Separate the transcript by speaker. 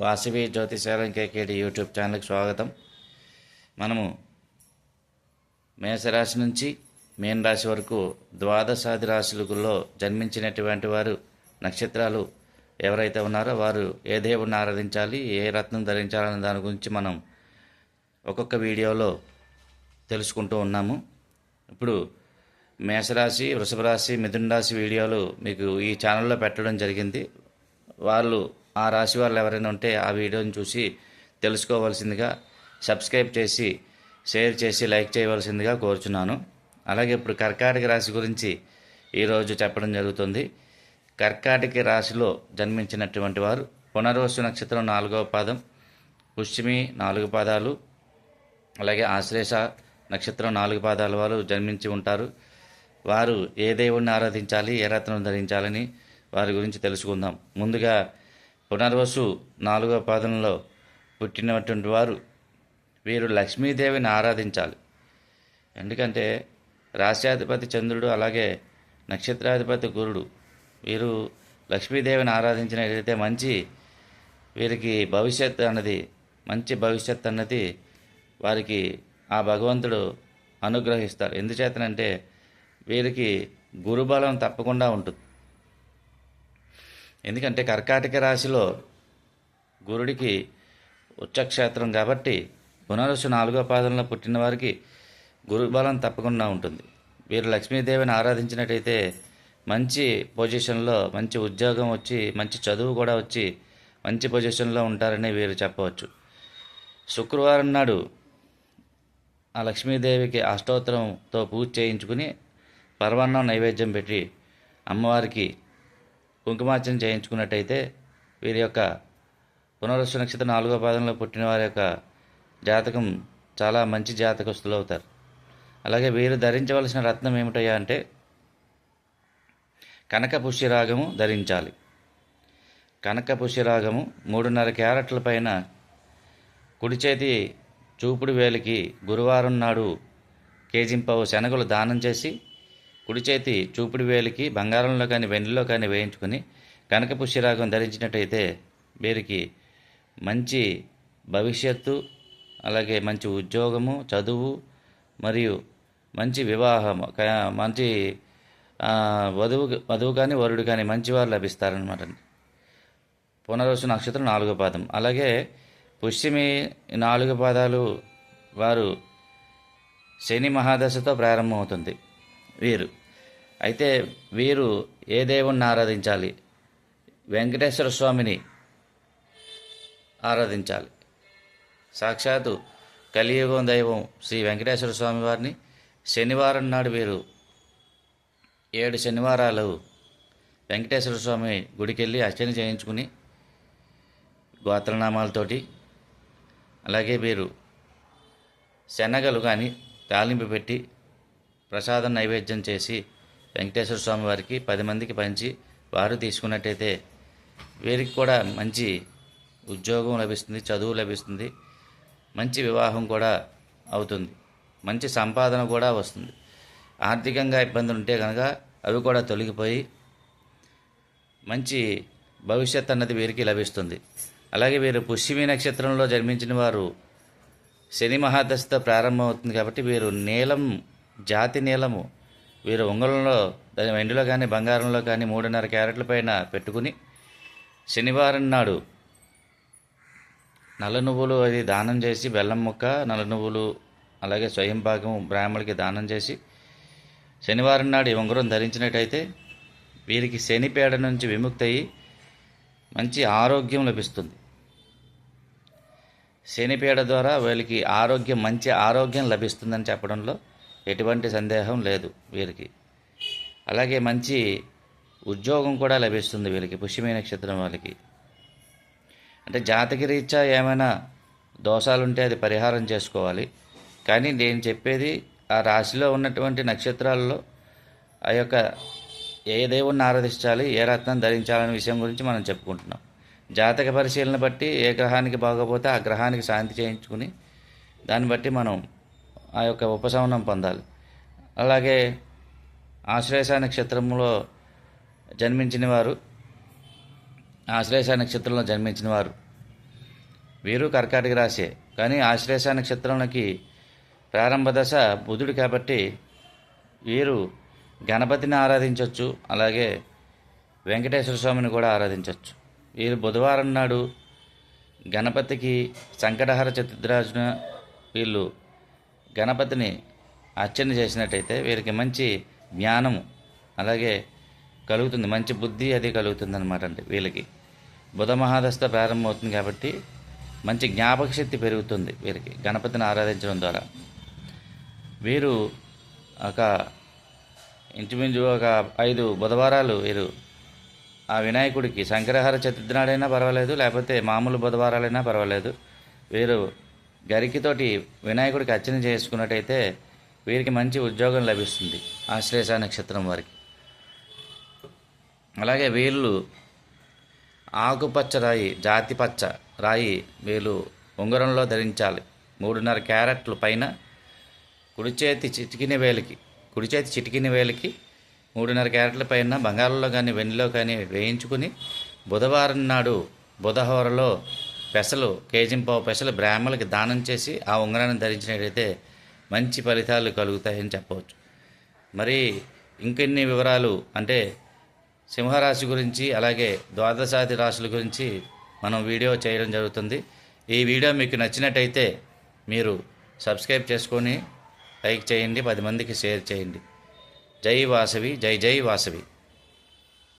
Speaker 1: Vasavi జ్యోతిశాలం కేకేడి YouTube ఛానల్కి స్వాగతం. మనము మేషరాశి నుంచి మీన రాశి వరకు ద్వాదశాది రాశులలో జన్మించినటువంటి వారు నక్షత్రాలు ఎవరైతే ఉన్నారో వారు ఏ దేవుడిని ఆరాధించాలి, ఏ రత్నం ధరించాలనే దాని గురించి మనం ఒక్కొక్క వీడియోలో తెలుసుకుంటూ ఉన్నాము. ఇప్పుడు మేషరాశి, వృషభ రాశి, మిథున రాశి వీడియోలు మీకు ఈ ఛానల్లో పెట్టడం జరిగింది. వాళ్ళు ఆ రాశి వాళ్ళు ఎవరైనా ఉంటే ఆ వీడియోని చూసి తెలుసుకోవాల్సిందిగా సబ్స్క్రైబ్ చేసి షేర్ చేసి లైక్ చేయవలసిందిగా కోరుచున్నాను. అలాగే ఇప్పుడు కర్కాటక రాశి గురించి ఈరోజు చెప్పడం జరుగుతుంది. కర్కాటక రాశిలో జన్మించినటువంటి వారు పునర్వసు నక్షత్రం 4వ పాదం, పుష్యమి 4 పాదాలు, అలాగే ఆశ్లేష నక్షత్రం 4 పాదాల వారు జన్మించి ఉంటారు. వారు ఏ దేవుణ్ణి ఆరాధించాలి, ఏ రత్నం ధరించాలని వారి గురించి తెలుసుకుందాం. ముందుగా పునర్వసు 4వ పాదంలో పుట్టినటువంటి వారు వీరు లక్ష్మీదేవిని ఆరాధించాలి. ఎందుకంటే రాశ్యాధిపతి చంద్రుడు, అలాగే నక్షత్రాధిపతి గురుడు, వీరు లక్ష్మీదేవిని ఆరాధించినట్లయితే వీరికి మంచి భవిష్యత్ అన్నది వారికి ఆ భగవంతుడు అనుగ్రహిస్తారు. ఎందుచేతనంటే వీరికి గురుబలం తప్పకుండా ఉంటుంది. ఎందుకంటే కర్కాటక రాశిలో గురుడికి ఉచ్చక్షేత్రం కాబట్టి పునరుసు 4వ పాదంలో పుట్టిన వారికి గురుబలం తప్పకుండా ఉంటుంది. వీరు లక్ష్మీదేవిని ఆరాధించినట్టయితే మంచి పొజిషన్లో, మంచి ఉద్యోగం వచ్చి, మంచి చదువు కూడా వచ్చి మంచి పొజిషన్లో ఉంటారని వీరు చెప్పవచ్చు. శుక్రవారం నాడు ఆ లక్ష్మీదేవికి అష్టోత్తరంతో పూజ చేయించుకుని పరమాన్నం నైవేద్యం పెట్టి అమ్మవారికి కుంకుమార్చన చేయించుకున్నట్టయితే వీరి యొక్క పునరుసు నక్షత్రం 4వ పాదంలో పుట్టిన వారి యొక్క జాతకం చాలా మంచి జాతకస్తులు అవుతారు. అలాగే వీరు ధరించవలసిన రత్నం ఏమిటయ్యా అంటే కనక పుష్యరాగము ధరించాలి. కనక పుష్యరాగము 3.5 క్యారెట్ల పైన కుడి చేతి చూపుడు వేలికి గురువారం నాడు కేజింపావు శనగలు దానం చేసి కుడి చేతి చూపుడు వేలికి బంగారంలో కానీ వెండిలో కానీ వేయించుకొని కనక పుష్యరాగం ధరించినట్టయితే వీరికి మంచి భవిష్యత్తు, అలాగే మంచి ఉద్యోగము, చదువు మరియు మంచి వివాహము, మంచి వధువు కానీ వరుడు కానీ మంచివారు లభిస్తారనమాట. పునర్వసు నక్షత్రం 4వ పాదం, అలాగే పుష్యమి 4 పాదాలు వారు శని మహాదశతో ప్రారంభమవుతుంది. వీరు ఏ దేవుణ్ణి ఆరాధించాలి? వెంకటేశ్వర స్వామిని ఆరాధించాలి. సాక్షాత్తు కలియుగం దైవం శ్రీ వెంకటేశ్వర స్వామి వారిని శనివారం నాడు వీరు 7 శనివారాలు వెంకటేశ్వర స్వామి గుడికి వెళ్ళి అర్చన చేయించుకుని గోత్రనామాలతోటి, అలాగే వీరు శనగలు కానీ తాలింపు పెట్టి ప్రసాదం నైవేద్యం చేసి వెంకటేశ్వర స్వామి వారికి 10 మందికి పంచి వారు తీసుకున్నట్టయితే వీరికి కూడా మంచి ఉద్యోగం లభిస్తుంది, చదువు లభిస్తుంది, మంచి వివాహం కూడా అవుతుంది, మంచి సంపాదన కూడా వస్తుంది. ఆర్థికంగా ఇబ్బందులు ఉంటే కనుక అవి కూడా తొలగిపోయి మంచి భవిష్యత్ అన్నది వీరికి లభిస్తుంది. అలాగే వీరు పుష్యమి నక్షత్రంలో జన్మించిన వారు శని మహాదశతో ప్రారంభమవుతుంది కాబట్టి వీరు జాతి నీలము వీరు ఉంగరంలో వెండిలో కానీ బంగారంలో కానీ 3.5 క్యారెట్ల పైన పెట్టుకుని శనివారం నాడు నల్ల నువ్వులు అది దానం చేసి, బెల్లం ముక్క, నల్ల నువ్వులు, అలాగే స్వయం భాగం బ్రాహ్మణుడికి దానం చేసి శనివారం నాడు ఈ ఉంగరం ధరించినట్టయితే వీరికి శనిపేడ నుంచి విముక్తి అయ్యి మంచి ఆరోగ్యం లభిస్తుంది. శనిపేడ ద్వారా వీళ్ళకి మంచి ఆరోగ్యం లభిస్తుందని చెప్పడంలో ఎటువంటి సందేహం లేదు వీరికి. అలాగే మంచి ఉద్యోగం కూడా లభిస్తుంది వీరికి, పుష్యమి నక్షత్రం వాళ్ళకి. అంటే జాతకరీత్యా ఏమైనా దోషాలుంటే అది పరిహారం చేసుకోవాలి. కానీ నేను చెప్పేది ఆ రాశిలో ఉన్నటువంటి నక్షత్రాలలో ఆ యొక్క ఏ దేవుణ్ణి ఆరాధించాలి, ఏ రత్నం ధరించాలనే విషయం గురించి మనం చెప్పుకుంటున్నాం. జాతక పరిశీలన బట్టి ఏ గ్రహానికి బాగోపోతే ఆ గ్రహానికి శాంతి చేయించుకుని దాన్ని బట్టి మనం ఆ యొక్క ఉపశమనం పొందాలి. అలాగే ఆశ్లేష నక్షత్రంలో జన్మించిన వారు వీరు కర్కాటక రాశే, కానీ ఆశ్లేష నక్షత్రంలోకి ప్రారంభ దశ బుధుడు కాబట్టి వీరు గణపతిని ఆరాధించవచ్చు, అలాగే వెంకటేశ్వర స్వామిని కూడా ఆరాధించవచ్చు. వీరు బుధవారం నాడు గణపతికి సంకటహర చతుర్దశిన వీళ్ళు గణపతిని అర్చన చేసినట్టయితే వీరికి మంచి జ్ఞానము అలాగే కలుగుతుంది, మంచి బుద్ధి అది కలుగుతుంది అనమాట. అంటే వీళ్ళకి బుధ మహాదశ ప్రారంభమవుతుంది కాబట్టి మంచి జ్ఞాపక శక్తి పెరుగుతుంది వీరికి గణపతిని ఆరాధించడం ద్వారా. వీరు ఒక ఇంచుమించు ఒక 5 బుధవారాలు వీరు ఆ వినాయకుడికి సంకటహర చతుర్థి నాడైనా పర్వాలేదు, లేకపోతే మామూలు బుధవారాలైనా పర్వాలేదు, వీరు గరికితోటి వినాయకుడికి అర్చన చేసుకున్నట్టయితే వీరికి మంచి ఉద్యోగం లభిస్తుంది ఆశ్లేష నక్షత్రం వారికి. అలాగే వీళ్ళు ఆకుపచ్చ రాయి, జాతి పచ్చ రాయి వీళ్ళు ఉంగరంలో ధరించాలి. 3.5 క్యారెట్లు పైన కుడి చేతి చిటికిన వేలికి 3.5 క్యారెట్ల పైన బంగారంలో కానీ వెండిలో కానీ వేయించుకుని బుధవారం నాడు బుధహోరలో పెసలు కేజింపావు పెసలు బ్రాహ్మణులకి దానం చేసి ఆ ఉంగరాన్ని ధరించినట్లయితే మంచి ఫలితాలు కలుగుతాయని చెప్పవచ్చు. మరి ఇంకెన్ని వివరాలు అంటే సింహరాశి గురించి అలాగే ద్వాదశాది రాశుల గురించి మనం వీడియో చేయడం జరుగుతుంది. ఈ వీడియో మీకు నచ్చినట్టయితే మీరు సబ్స్క్రైబ్ చేసుకొని లైక్ చేయండి, 10 మందికి షేర్ చేయండి. జై వాసవి, జై జై వాసవి.